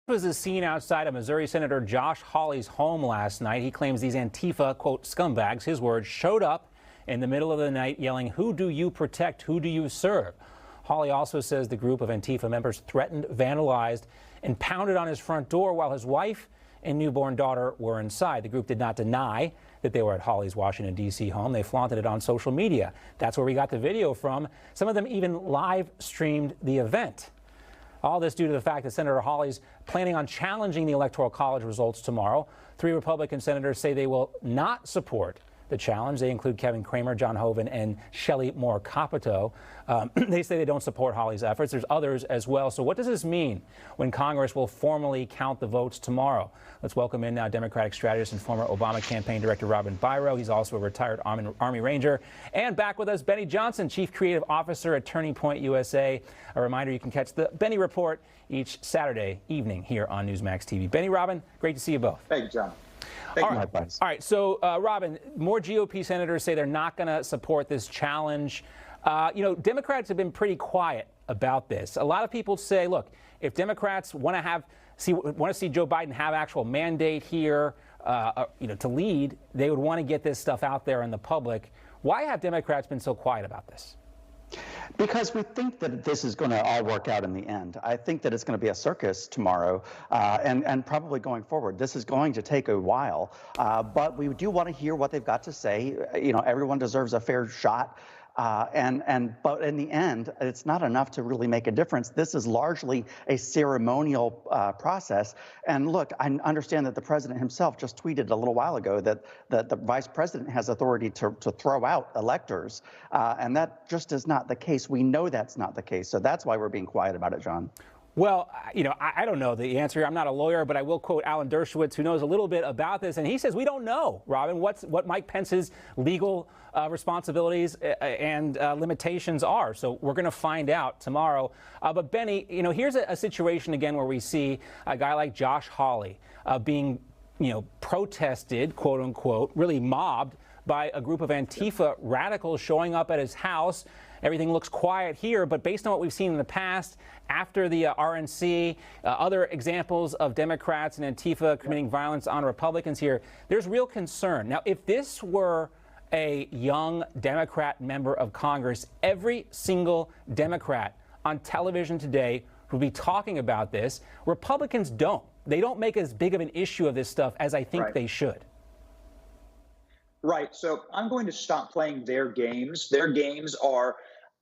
Was a scene outside of Missouri Senator Josh Hawley's home last night. He claims these Antifa, quote, scumbags, his words, showed up in the middle of the night yelling, "Who do you protect? Who do you serve?" Hawley also says the group of Antifa members threatened, vandalized, and pounded on his front door while his wife and newborn daughter were inside. The group did not deny that they were at Hawley's Washington, D.C. home. They flaunted it on social media. That's where we got the video from. Some of them even live streamed the event. All this due to the fact that Senator Hawley's planning on challenging the Electoral College results tomorrow. 3 Republican senators say they will not support the challenge. They include Kevin Cramer, John Hoeven, and Shelley Moore Capito. They say they don't support Hawley's efforts. There's others as well. So what does this mean when Congress will formally count the votes tomorrow? Let's welcome in now Democratic strategist and former Obama campaign director Robin Byro. He's also a retired Army Ranger. And back with us, Benny Johnson, Chief Creative Officer at Turning Point USA. A reminder, you can catch the Benny Report each Saturday evening here on Newsmax TV. Benny, Robin, great to see you both. Thank you, John. All right. So, Robin, more GOP senators say they're not going to support this challenge. Democrats have been pretty quiet about this. A lot of people say, look, if Democrats want to see Joe Biden have actual mandate here, to lead, they would want to get this stuff out there in the public. Why have Democrats been so quiet about this? Because we think that this is going to all work out in the end. I think that it's going to be a circus tomorrow and probably going forward. This is going to take a while, but we do want to hear what they've got to say. Everyone deserves a fair shot. But in the end, it's not enough to really make a difference. This is largely a ceremonial process. And look, I understand that the president himself just tweeted a little while ago that the vice president has authority to throw out electors. And that just is not the case. We know that's not the case. So that's why we're being quiet about it, John. Well, I don't know the answer. I'm not a lawyer, but I will quote Alan Dershowitz, who knows a little bit about this. And he says, we don't know, Robin, what Mike Pence's legal responsibilities and limitations are. So we're going to find out tomorrow. But Benny, here's a situation again where we see a guy like Josh Hawley being, protested, quote unquote, really mobbed by a group of Antifa radicals showing up at his house. Everything looks quiet here, but based on what we've seen in the past, after the RNC, other examples of Democrats and Antifa committing violence on Republicans here, there's real concern. Now, if this were a young Democrat member of Congress, every single Democrat on television today would be talking about this. Republicans don't. They don't make as big of an issue of this stuff as I think they should. Right. So I'm going to stop playing their games. Their games are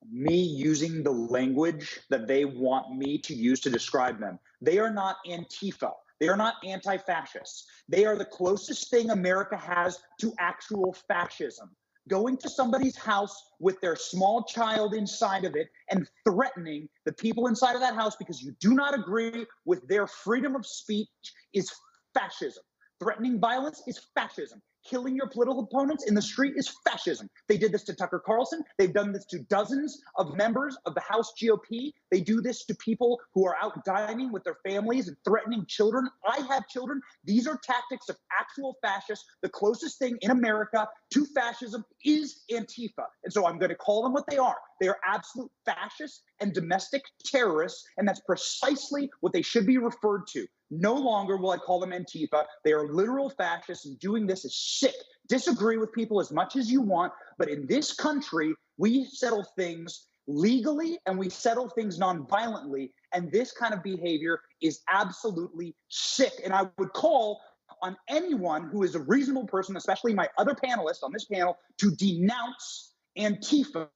me using the language that they want me to use to describe them. They are not Antifa. They are not anti-fascists. They are the closest thing America has to actual fascism. Going to somebody's house with their small child inside of it and threatening the people inside of that house because you do not agree with their freedom of speech is fascism. Threatening violence is fascism. Killing your political opponents in the street is fascism. They did this to Tucker Carlson. They've done this to dozens of members of the House GOP. They do this to people who are out dining with their families and threatening children. I have children. These are tactics of actual fascists. The closest thing in America to fascism is Antifa. And so I'm going to call them what they are. They are absolute fascists and domestic terrorists, and that's precisely what they should be referred to. No longer will I call them Antifa. They are literal fascists, and doing this is sick. Disagree with people as much as you want, but in this country, we settle things legally and we settle things nonviolently, and this kind of behavior is absolutely sick. And I would call on anyone who is a reasonable person, especially my other panelists on this panel, to denounce Antifa.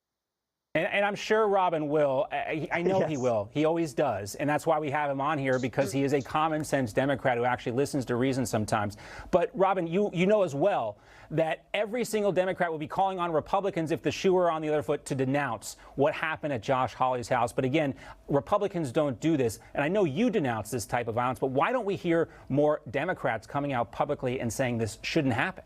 And I'm sure Robin will. I know he will. He always does. And that's why we have him on here, because he is a common sense Democrat who actually listens to reason sometimes. But Robin, you know as well that every single Democrat will be calling on Republicans if the shoe were on the other foot to denounce what happened at Josh Hawley's house. But again, Republicans don't do this. And I know you denounce this type of violence, but why don't we hear more Democrats coming out publicly and saying this shouldn't happen?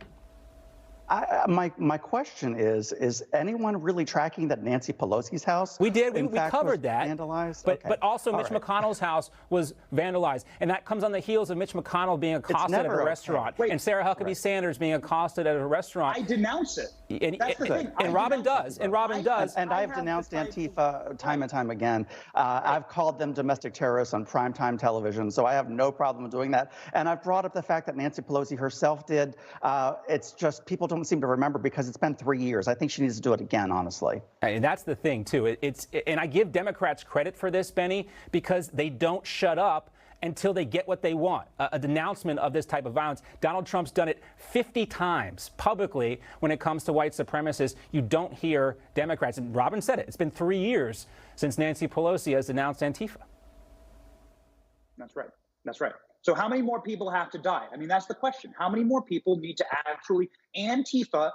My question is anyone really tracking that Nancy Pelosi's house? We did. in We fact, covered was that. vandalized? But, Okay. but also All Mitch right. McConnell's house was vandalized. And that comes on the heels of Mitch McConnell being accosted at a never okay. restaurant. Wait. And Sarah Huckabee Sanders being accosted at a restaurant. I denounce it. That's the thing. And Robin does. And Robin does. And I've denounced Antifa time and time again. I've called them domestic terrorists on primetime television, so I have no problem doing that. And I've brought up the fact that Nancy Pelosi herself did. It's just people don't seem to remember because it's been 3 years. I think she needs to do it again, honestly. And that's the thing, too. And I give Democrats credit for this, Benny, because they don't shut up until they get what they want, a denouncement of this type of violence. Donald Trump's done it 50 times publicly when it comes to white supremacists. You don't hear Democrats. And Robin said it. It's been 3 years since Nancy Pelosi has denounced Antifa. That's right. That's right. So how many more people have to die? I mean, that's the question. How many more people need to actually... Antifa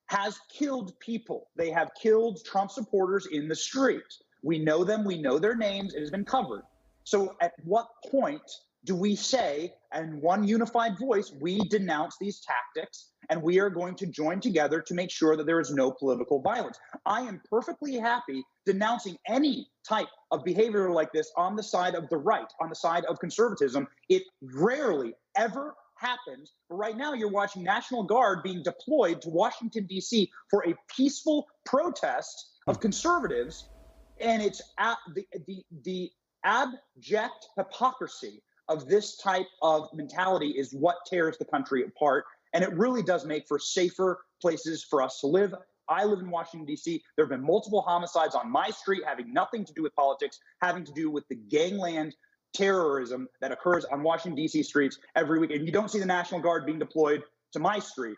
has killed people. They have killed Trump supporters in the street. We know them. We know their names. It has been covered. So at what point do we say, in one unified voice, we denounce these tactics and we are going to join together to make sure that there is no political violence? I am perfectly happy denouncing any type of behavior like this on the side of the right, on the side of conservatism. It rarely ever happens. But right now you're watching National Guard being deployed to Washington, D.C. for a peaceful protest of conservatives. And it's the abject hypocrisy of this type of mentality is what tears the country apart. And it really does make for safer places for us to live. I live in Washington, D.C. There have been multiple homicides on my street having nothing to do with politics, having to do with the gangland terrorism that occurs on Washington, D.C. streets every week. And you don't see the National Guard being deployed to my street